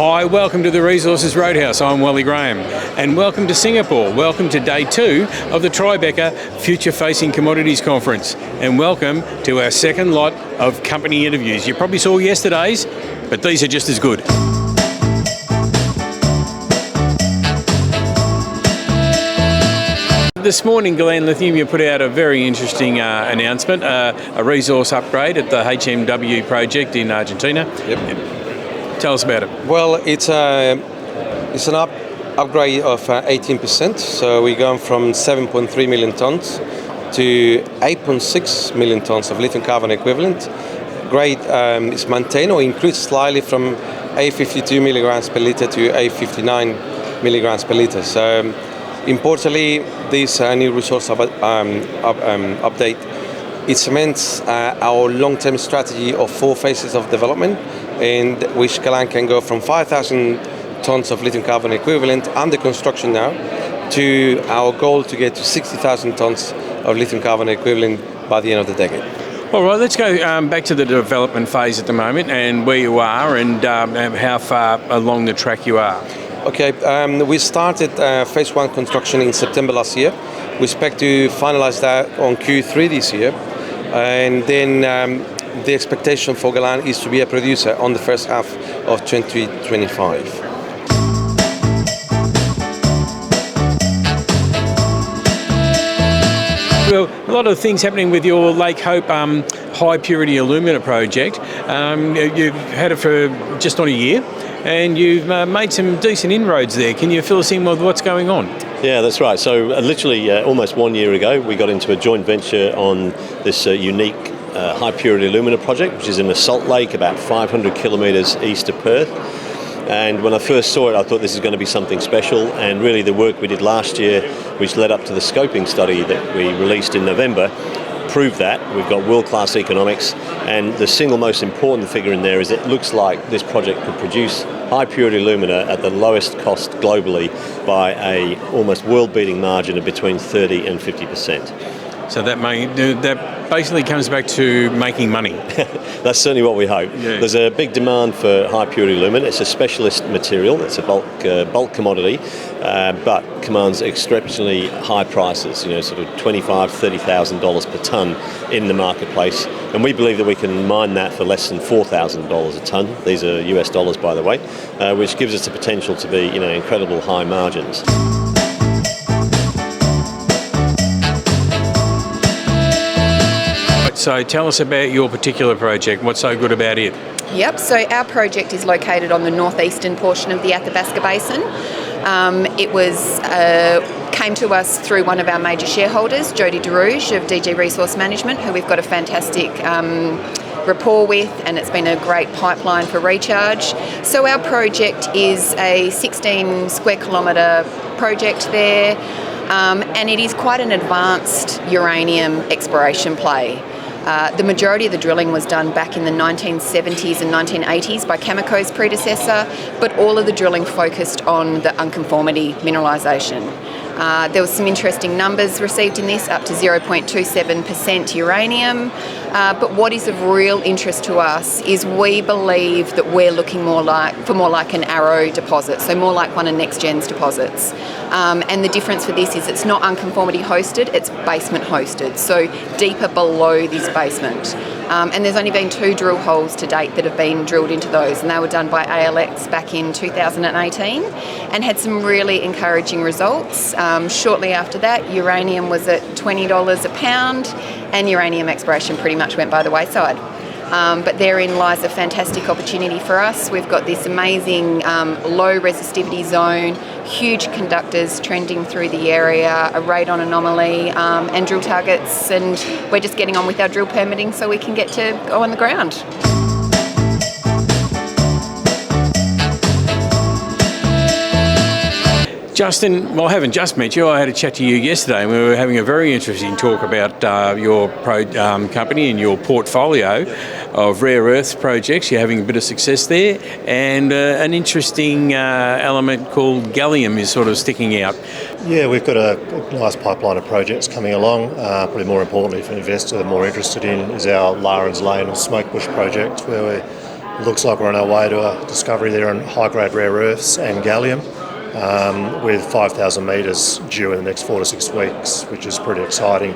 Hi, welcome to the Resources Roadhouse. I'm Wally Graham, and welcome to Singapore. Welcome to day 2 of the Tribeca Future Facing Commodities Conference, and welcome to our second lot of company interviews. You probably saw yesterday's, but these are just as good. This morning, Lithium, you put out a very interesting announcement, a resource upgrade at the HMW project in Argentina. Yep. Tell us about it. Well, it's an upgrade of 18%. So we're going from 7.3 million tons to 8.6 million tons of lithium carbonate equivalent. Grade is maintained or increased slightly from 852 milligrams per liter to 859 milligrams per liter. So importantly, this new resource update, it cements our long-term strategy of 4 phases of development, in which Galantas can go from 5,000 tons of lithium carbonate equivalent under construction now to our goal to get to 60,000 tons of lithium carbonate equivalent by the end of the decade. All right, let's go back to the development phase at the moment and where you are and how far along the track you are. Okay, we started phase 1 construction in September last year. We expect to finalize that on Q3 this year. And then the expectation for Galantas is to be a producer on the first half of 2025. Well, a lot of things happening with your Lake Hope high purity alumina project. You've had it for just on a year, and you've made some decent inroads there. Can you fill us in with what's going on? Yeah, that's right. So literally almost 1 year ago, we got into a joint venture on this unique high purity alumina project, which is in the Salt Lake, about 500 kilometres east of Perth. And when I first saw it, I thought this is going to be something special. And really the work we did last year, which led up to the scoping study that we released in November, proved that. We've got world-class economics, and the single most important figure in there is it looks like this project could produce high purity alumina at the lowest cost globally by a almost world-beating margin of between 30 and 50%. So that basically comes back to making money. That's certainly what we hope. Yeah. There's a big demand for high purity alumina. It's a specialist material. It's a bulk commodity, but commands exceptionally high prices. Sort of $25,000, $30,000 per ton in the marketplace. And we believe that we can mine that for less than $4,000 a ton. These are US dollars, by the way, which gives us the potential to be, incredible high margins. So tell us about your particular project. What's so good about it? Yep, so our project is located on the northeastern portion of the Athabasca Basin. It came to us through one of our major shareholders, Jody DeRouge of DG Resource Management, who we've got a fantastic rapport with, and it's been a great pipeline for recharge. So our project is a 16 square kilometre project there, and it is quite an advanced uranium exploration play. The majority of the drilling was done back in the 1970s and 1980s by Cameco's predecessor, but all of the drilling focused on the unconformity mineralisation. There was some interesting numbers received in this, up to 0.27% uranium. But what is of real interest to us is we believe that we're looking more like an Arrow deposit, so more like one of NextGen's deposits. And the difference for this is it's not unconformity hosted, it's basement hosted, so deeper below this basement. And there's only been 2 drill holes to date that have been drilled into those, and they were done by ALX back in 2018 and had some really encouraging results. Shortly after that, uranium was at $20 a pound, and uranium exploration pretty much went by the wayside. But therein lies a fantastic opportunity for us. We've got this amazing low resistivity zone, huge conductors trending through the area, a radon anomaly, and drill targets, and we're just getting on with our drill permitting so we can get to go on the ground. Justin, well, I haven't just met you. I had a chat to you yesterday, and we were having a very interesting talk about your company and your portfolio of rare earths projects. You're having a bit of success there, and an interesting element called gallium is sort of sticking out. Yeah, we've got a nice pipeline of projects coming along. Probably more importantly for an investor, more interested in is our Laren's Lane or Smokebush project, where we're Looks like we're on our way to a discovery there on high-grade rare earths and gallium, with 5,000 metres due in the next 4 to 6 weeks, which is pretty exciting.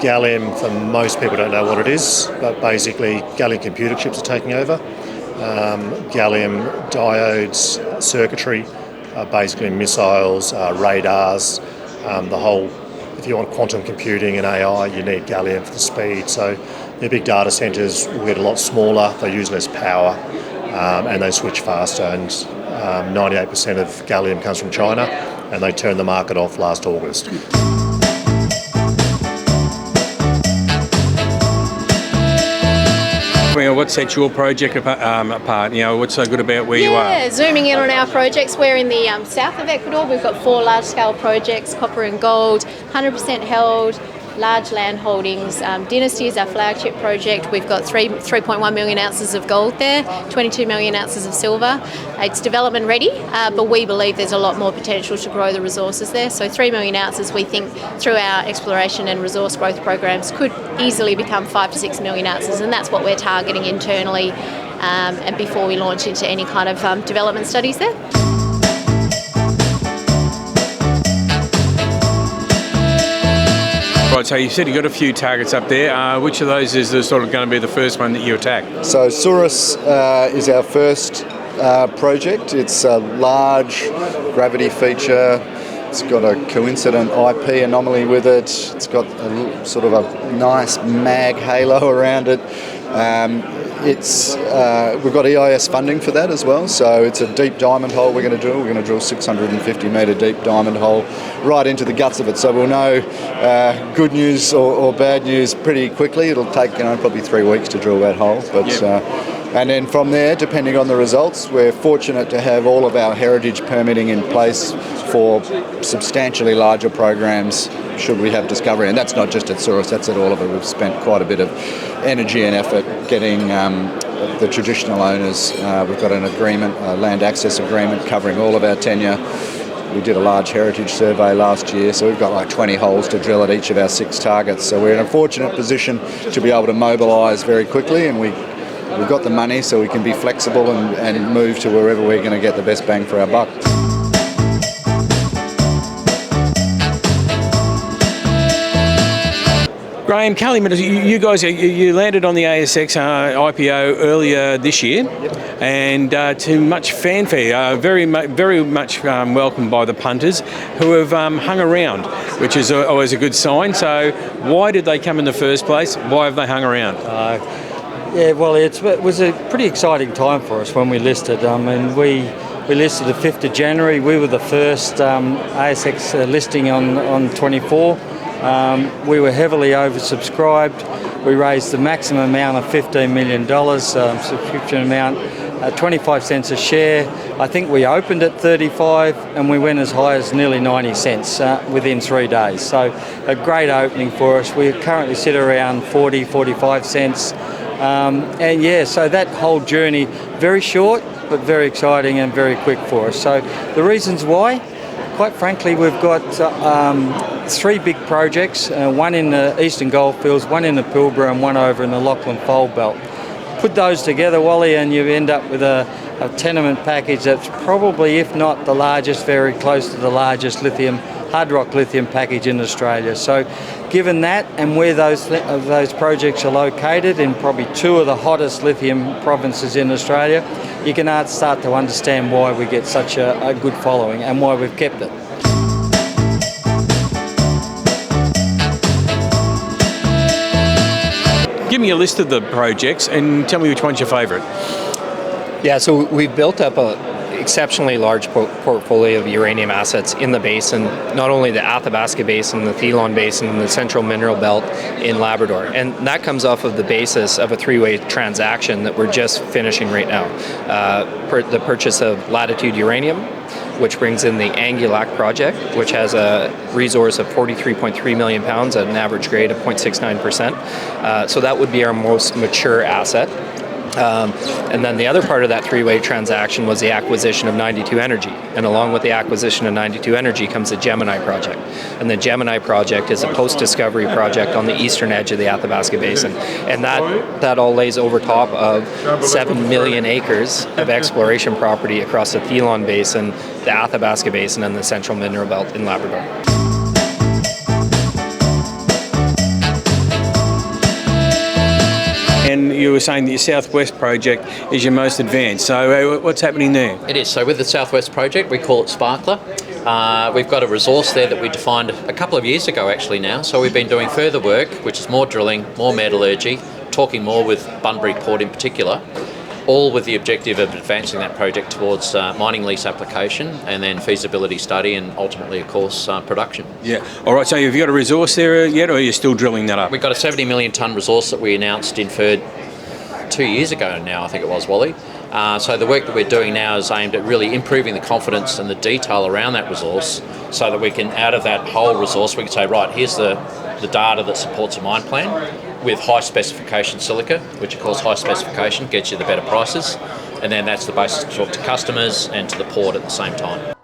Gallium, for most people, don't know what it is, but basically gallium computer chips are taking over. Gallium diodes, circuitry, basically missiles, radars, the whole. If you want quantum computing and AI, you need gallium for the speed. So the big data centres will get a lot smaller, they use less power, and they switch faster. And 98% of gallium comes from China, and they turned the market off last August. What sets your project apart? What's so good about where you are? Yeah, zooming in on our projects, we're in the south of Ecuador. We've got 4 large-scale projects, copper and gold, 100% held, large land holdings. Dynasty is our flagship project. We've got 3.1 million ounces of gold there, 22 million ounces of silver. It's development ready, but we believe there's a lot more potential to grow the resources there. So 3 million ounces, we think, through our exploration and resource growth programs could easily become 5 to 6 million ounces, and that's what we're targeting internally and before we launch into any kind of development studies there. Right, so you said you've got a few targets up there. Which of those is sort of going to be the first one that you attack? So Soros is our first project. It's a large gravity feature. It's got a coincident IP anomaly with it. It's got a sort of a nice mag halo around it. We've got EIS funding for that as well, so it's a deep diamond hole we're going to drill. We're going to drill 650 metre deep diamond hole right into the guts of it, so we'll know good news or bad news pretty quickly. It'll take probably 3 weeks to drill that hole, but and then from there, depending on the results, we're fortunate to have all of our heritage permitting in place for substantially larger programs should we have discovery. And that's not just at Soros, that's at all of it. We've spent quite a bit of energy and effort getting the traditional owners. We've got an agreement, a land access agreement covering all of our tenure. We did a large heritage survey last year, so we've got like 20 holes to drill at each of our 6 targets. So we're in a fortunate position to be able to mobilise very quickly, and we've got the money so we can be flexible and move to wherever we're going to get the best bang for our buck. Graham, Kelly, you guys, you landed on the ASX IPO earlier this year, and to much fanfare, very much welcomed by the punters who have hung around, which is always a good sign. So why did they come in the first place? Why have they hung around? Yeah, well, it was a pretty exciting time for us when we listed. We listed the 5th of January. We were the first ASX listing on 24. We were heavily oversubscribed. We raised the maximum amount of $15 million, subscription amount, 25 cents a share. I think we opened at 35 and we went as high as nearly 90 cents within 3 days. So a great opening for us. We currently sit around 40, 45 cents. So that whole journey, very short, but very exciting and very quick for us. So the reasons why, quite frankly, we've got 3 big projects, one in the Eastern Goldfields, one in the Pilbara and one over in the Lachlan Fold Belt. Put those together, Wally, and you end up with a tenement package that's probably, if not the largest, very close to the largest hard rock lithium package in Australia. So given that and where those projects are located in probably 2 of the hottest lithium provinces in Australia, you can start to understand why we get such a good following and why we've kept it. Give me a list of the projects and tell me which one's your favourite. Yeah, so we've built up a exceptionally large portfolio of uranium assets in the basin, not only the Athabasca Basin, the Thelon Basin, and the Central Mineral Belt in Labrador. And that comes off of the basis of a 3-way transaction that we're just finishing right now. The purchase of Latitude Uranium, which brings in the Angulac project, which has a resource of 43.3 million pounds at an average grade of 0.69%. So that would be our most mature asset. And then the other part of that three-way transaction was the acquisition of 92 Energy. And along with the acquisition of 92 Energy comes the Gemini Project. And the Gemini Project is a post-discovery project on the eastern edge of the Athabasca Basin. And that all lays over top of 7 million acres of exploration property across the Thelon Basin, the Athabasca Basin, and the Central Mineral Belt in Labrador. And you were saying that your Southwest project is your most advanced. So what's happening there? It is. So with the Southwest project, we call it Sparkler. We've got a resource there that we defined a couple of years ago actually now. So we've been doing further work, which is more drilling, more metallurgy, talking more with Bunbury Port in particular, all with the objective of advancing that project towards mining lease application and then feasibility study and ultimately, of course, production. Yeah. All right, so have you got a resource there yet, or are you still drilling that up? We've got a 70 million tonne resource that we announced inferred 2 years ago now, I think it was, Wally. So the work that we're doing now is aimed at really improving the confidence and the detail around that resource so that we can, out of that whole resource, we can say, right, here's the data that supports a mine plan with high specification silica, which of course high specification gets you the better prices, and then that's the basis to talk to customers and to the port at the same time.